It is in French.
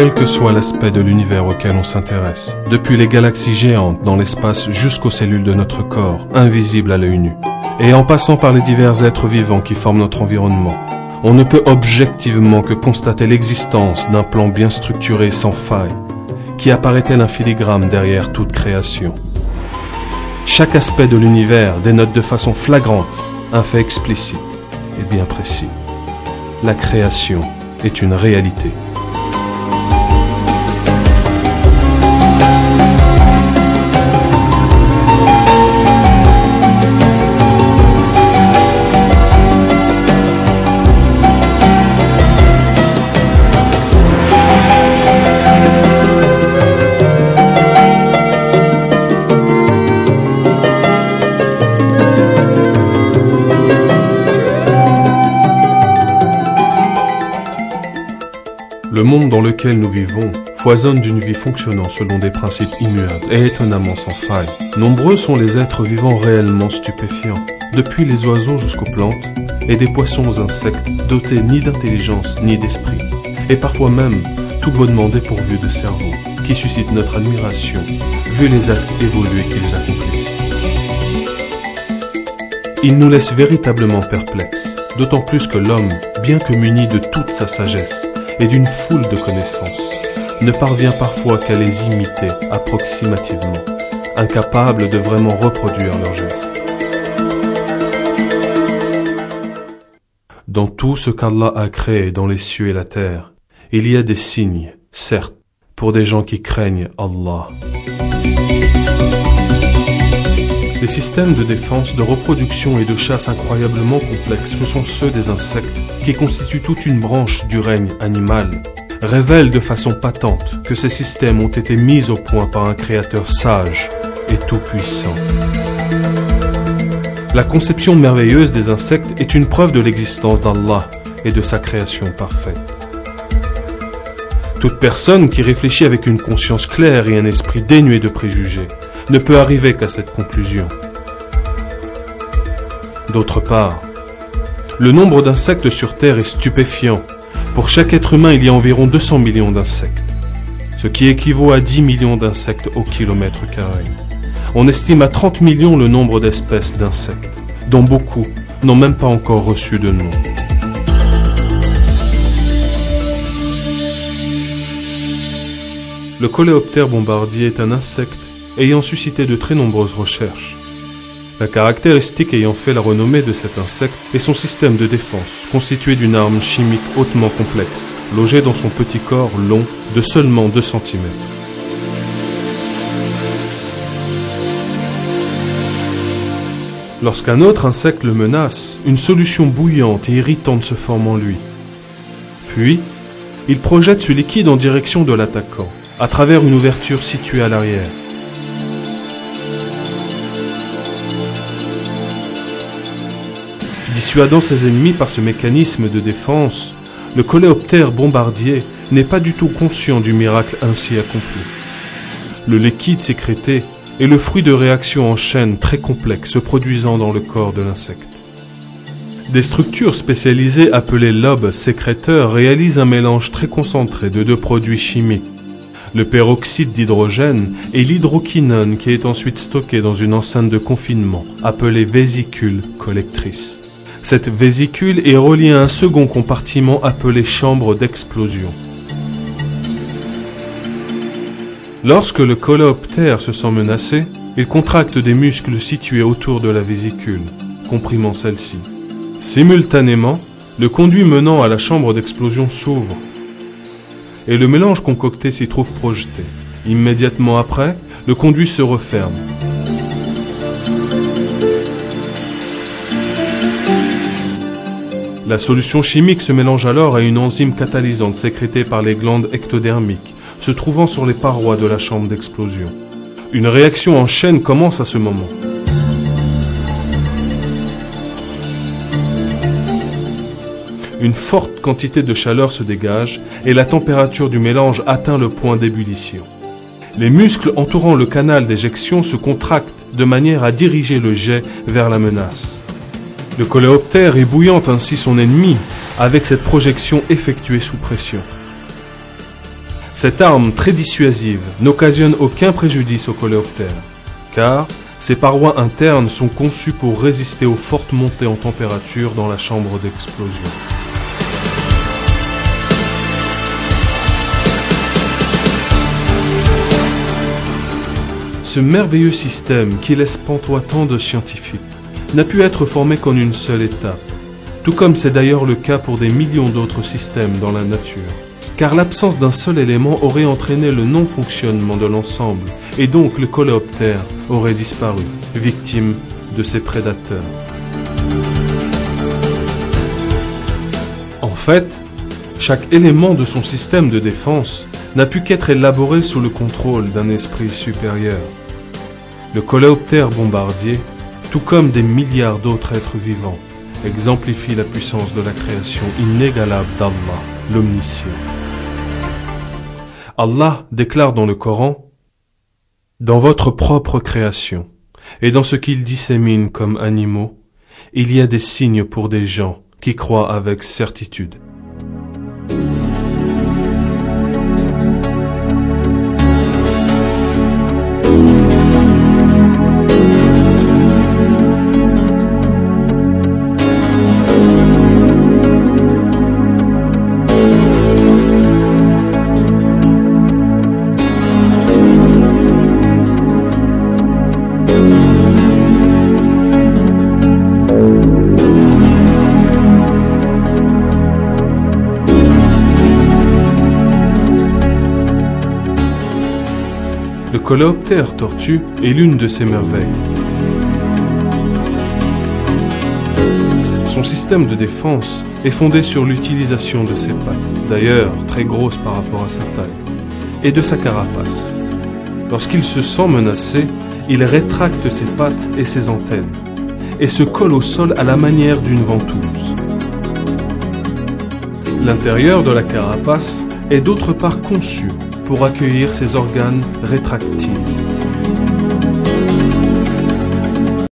Quel que soit l'aspect de l'univers auquel on s'intéresse, depuis les galaxies géantes dans l'espace jusqu'aux cellules de notre corps, invisibles à l'œil nu, et en passant par les divers êtres vivants qui forment notre environnement, on ne peut objectivement que constater l'existence d'un plan bien structuré sans faille, qui apparaît tel un filigrane derrière toute création. Chaque aspect de l'univers dénote de façon flagrante un fait explicite et bien précis. La création est une réalité. Le monde dans lequel nous vivons foisonne d'une vie fonctionnant selon des principes immuables et étonnamment sans faille. Nombreux sont les êtres vivants réellement stupéfiants, depuis les oiseaux jusqu'aux plantes, et des poissons aux insectes dotés ni d'intelligence ni d'esprit, et parfois même tout bonnement dépourvus de cerveau, qui suscitent notre admiration, vu les actes évolués qu'ils accomplissent. Ils nous laissent véritablement perplexes, d'autant plus que l'homme, bien que muni de toute sa sagesse, et d'une foule de connaissances, ne parvient parfois qu'à les imiter approximativement, incapable de vraiment reproduire leurs gestes. Dans tout ce qu'Allah a créé dans les cieux et la terre, il y a des signes, certes, pour des gens qui craignent Allah. Les systèmes de défense, de reproduction et de chasse incroyablement complexes que sont ceux des insectes, qui constituent toute une branche du règne animal, révèlent de façon patente que ces systèmes ont été mis au point par un créateur sage et tout-puissant. La conception merveilleuse des insectes est une preuve de l'existence d'Allah et de sa création parfaite. Toute personne qui réfléchit avec une conscience claire et un esprit dénué de préjugés ne peut arriver qu'à cette conclusion. D'autre part, le nombre d'insectes sur Terre est stupéfiant. Pour chaque être humain, il y a environ 200 millions d'insectes, ce qui équivaut à 10 millions d'insectes au kilomètre carré. On estime à 30 millions le nombre d'espèces d'insectes, dont beaucoup n'ont même pas encore reçu de nom. Le coléoptère bombardier est un insecte ayant suscité de très nombreuses recherches. La caractéristique ayant fait la renommée de cet insecte est son système de défense, constitué d'une arme chimique hautement complexe, logée dans son petit corps long de seulement 2 cm. Lorsqu'un autre insecte le menace, une solution bouillante et irritante se forme en lui. Puis, il projette ce liquide en direction de l'attaquant, à travers une ouverture située à l'arrière. Dissuadant ses ennemis par ce mécanisme de défense, le coléoptère bombardier n'est pas du tout conscient du miracle ainsi accompli. Le liquide sécrété est le fruit de réactions en chaîne très complexes se produisant dans le corps de l'insecte. Des structures spécialisées appelées lobes sécréteurs réalisent un mélange très concentré de 2 produits chimiques, le peroxyde d'hydrogène et l'hydroquinone, qui est ensuite stocké dans une enceinte de confinement appelée vésicule collectrice. Cette vésicule est reliée à un second compartiment appelé chambre d'explosion. Lorsque le coléoptère se sent menacé, il contracte des muscles situés autour de la vésicule, comprimant celle-ci. Simultanément, le conduit menant à la chambre d'explosion s'ouvre et le mélange concocté s'y trouve projeté. Immédiatement après, le conduit se referme. La solution chimique se mélange alors à une enzyme catalysante sécrétée par les glandes ectodermiques, se trouvant sur les parois de la chambre d'explosion. Une réaction en chaîne commence à ce moment. Une forte quantité de chaleur se dégage et la température du mélange atteint le point d'ébullition. Les muscles entourant le canal d'éjection se contractent de manière à diriger le jet vers la menace. Le coléoptère ébouillante ainsi son ennemi avec cette projection effectuée sous pression. Cette arme très dissuasive n'occasionne aucun préjudice au coléoptère, car ses parois internes sont conçues pour résister aux fortes montées en température dans la chambre d'explosion. Ce merveilleux système qui laisse pantois tant de scientifiques n'a pu être formé qu'en une seule étape, tout comme c'est d'ailleurs le cas pour des millions d'autres systèmes dans la nature, car l'absence d'un seul élément aurait entraîné le non-fonctionnement de l'ensemble, et donc le coléoptère aurait disparu, victime de ses prédateurs. En fait, chaque élément de son système de défense n'a pu qu'être élaboré sous le contrôle d'un esprit supérieur. Le coléoptère bombardier, tout comme des milliards d'autres êtres vivants, exemplifie la puissance de la création inégalable d'Allah, l'Omniscient. Allah déclare dans le Coran: « Dans votre propre création, et dans ce qu'il dissémine comme animaux, il y a des signes pour des gens qui croient avec certitude. » Le coléoptère tortue est l'une de ces merveilles. Son système de défense est fondé sur l'utilisation de ses pattes, d'ailleurs très grosses par rapport à sa taille, et de sa carapace. Lorsqu'il se sent menacé, il rétracte ses pattes et ses antennes, et se colle au sol à la manière d'une ventouse. L'intérieur de la carapace est d'autre part conçu pour accueillir ses organes rétractiles.